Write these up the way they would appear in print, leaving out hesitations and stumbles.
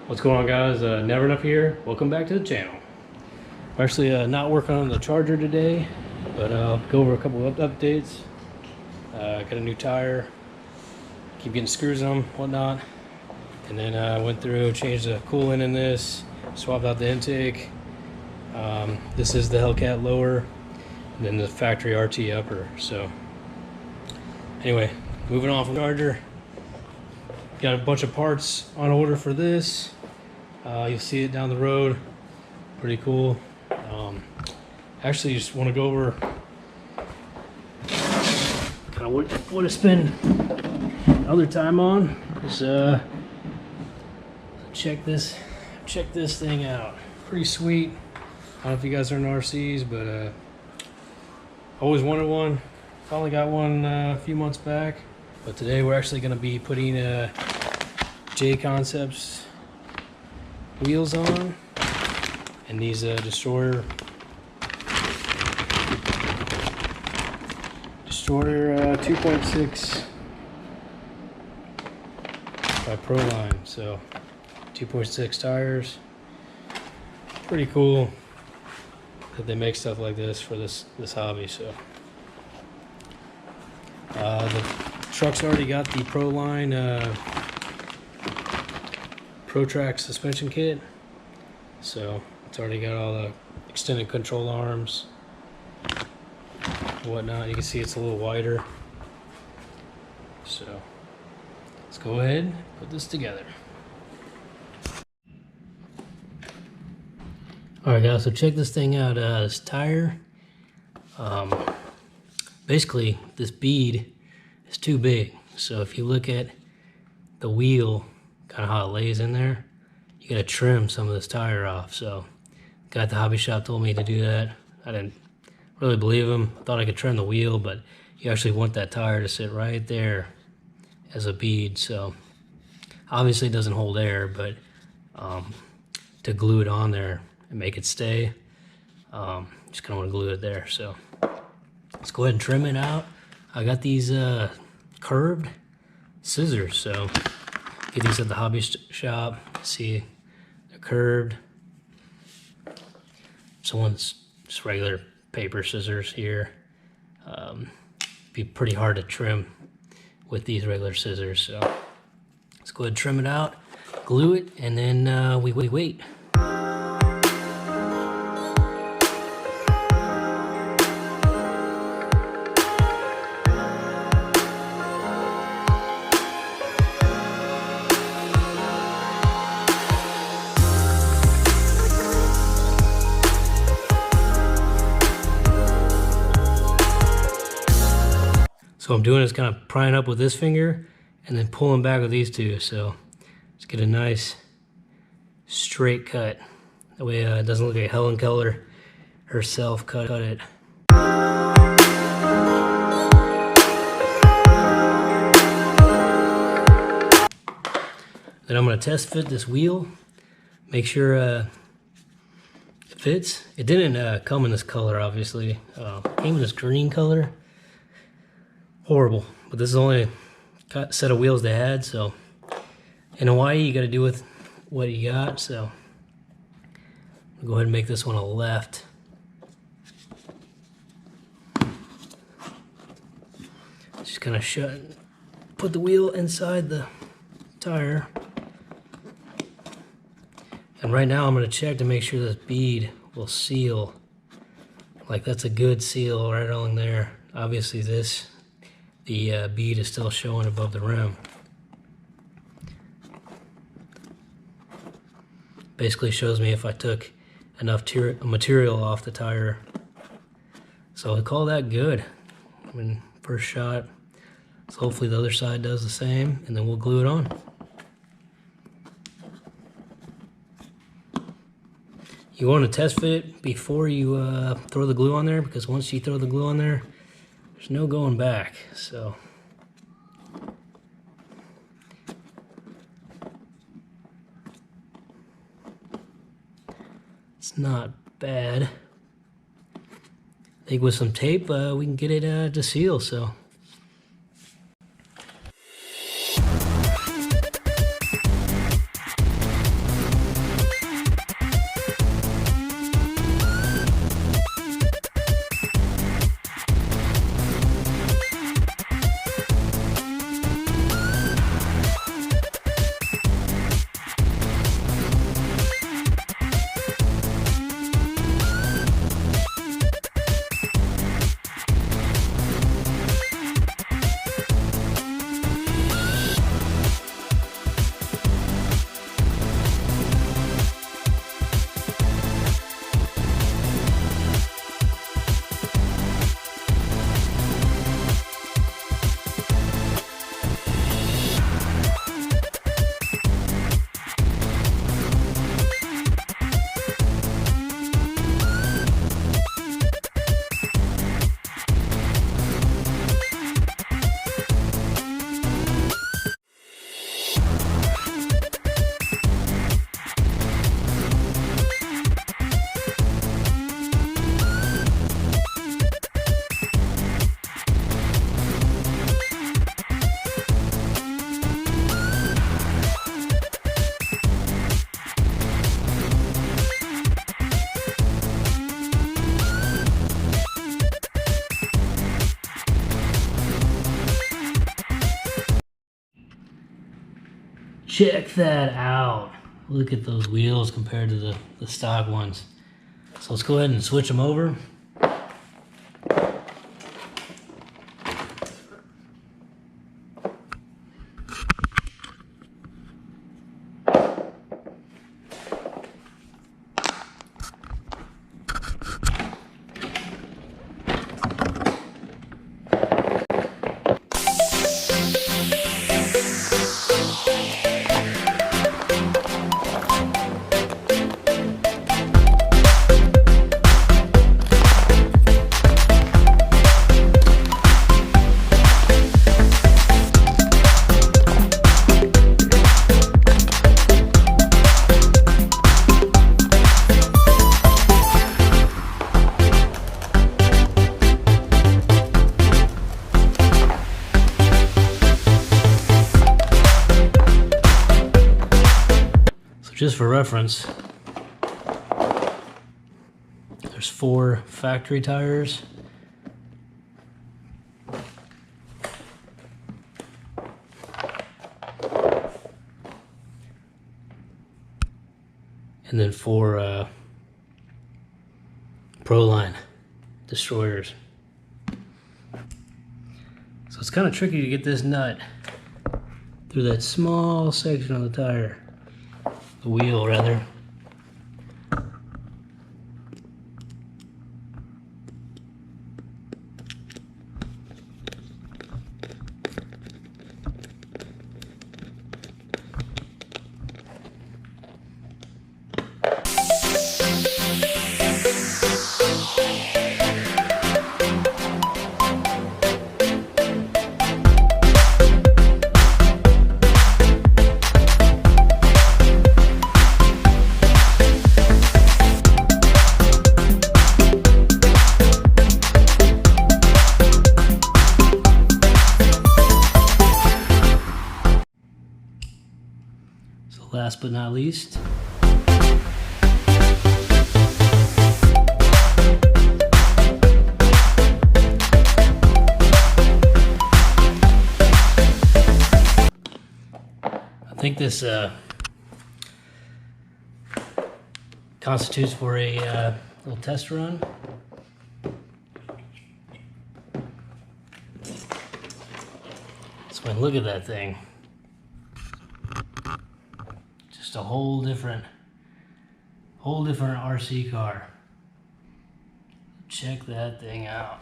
What's going on, guys? Never Enough here. Welcome back to the channel. I'm actually not working on the charger today, but I'll go over a couple of updates. Got a new tire, keep getting screws on them, whatnot. And then I went through, changed the coolant in this, swapped out the intake. This is the Hellcat lower, and then the factory RT upper. So anyway, moving on from the charger. Got a bunch of parts on order for this. You'll see it down the road. Pretty cool. Actually, just want to go over kind of what I spend other time on. Is check this thing out. Pretty sweet. I don't know if you guys are in RCs, but always wanted one. Finally got one a few months back. But today we're actually going to be putting J Concepts wheels on, and these Destroyer 2.6 by Proline. So 2.6 tires. Pretty cool that they make stuff like this for this hobby. So the truck's already got the Proline Pro-Trac suspension kit, so it's already got all the extended control arms and whatnot. You can see it's a little wider. So let's go ahead and put this together. Alright guys, so check this thing out. This tire, basically this bead is too big. So if you look at the wheel, kind of how it lays in there, you gotta trim some of this tire off. So guy at the hobby shop told me to do that. I didn't really believe him. I thought I could trim the wheel, but you actually want that tire to sit right there as a bead. So obviously it doesn't hold air, but to glue it on there and make it stay, just kind of want to glue it there. So let's go ahead and trim it out. I got these curved scissors, so get these at the hobby shop. See, they're curved. Someone's just regular paper scissors here. Be pretty hard to trim with these regular scissors. So let's go ahead and trim it out, glue it, and then we wait. So what I'm doing is kind of prying up with this finger and then pulling back with these two. So let's get a nice straight cut. That way it doesn't look like Helen Keller herself cut it. Then I'm going to test fit this wheel. Make sure it fits. It didn't come in this color, obviously. It came in this green color. Horrible, but this is the only set of wheels they had. So in Hawaii, you got to do with what you got. So I'll go ahead and make this one a left. Just kind of put the wheel inside the tire. And right now I'm going to check to make sure this bead will seal. Like that's a good seal right along there. Obviously the bead is still showing above the rim. Basically shows me if I took enough material off the tire. So I call that good. I mean, first shot. So hopefully the other side does the same, and then we'll glue it on. You want to test fit before you throw the glue on there, because once you throw the glue on there, there's no going back. So it's not bad. I think with some tape we can get it to seal. So check that out. Look at those wheels compared to the stock ones. So let's go ahead and switch them over. Just for reference, there's 4 factory tires. And then 4 Proline Destroyers. So it's kind of tricky to get this nut through that small section of the tire. The wheel, rather. Last but not least, I think this constitutes for a little test run. So look at that thing. Just a whole different RC car. Check that thing out.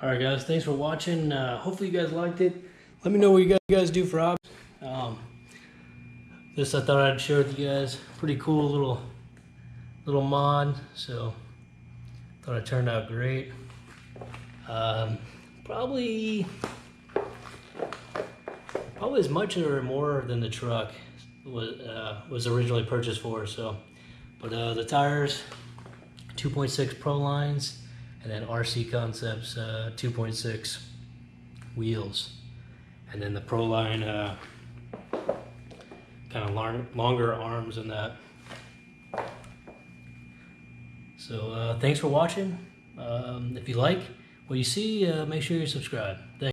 Alright guys, thanks for watching. Hopefully you guys liked it. Let me know what you guys do for hobbies. This I thought I'd share with you guys. Pretty cool little mod, so thought it turned out great. Probably as much or more than the truck was originally purchased for. So, but the tires, 2.6 Prolines, and then RC Concepts 2.6 wheels, and then the Proline kind of longer arms than that. So thanks for watching. If you like what you see, make sure you subscribe. Thanks.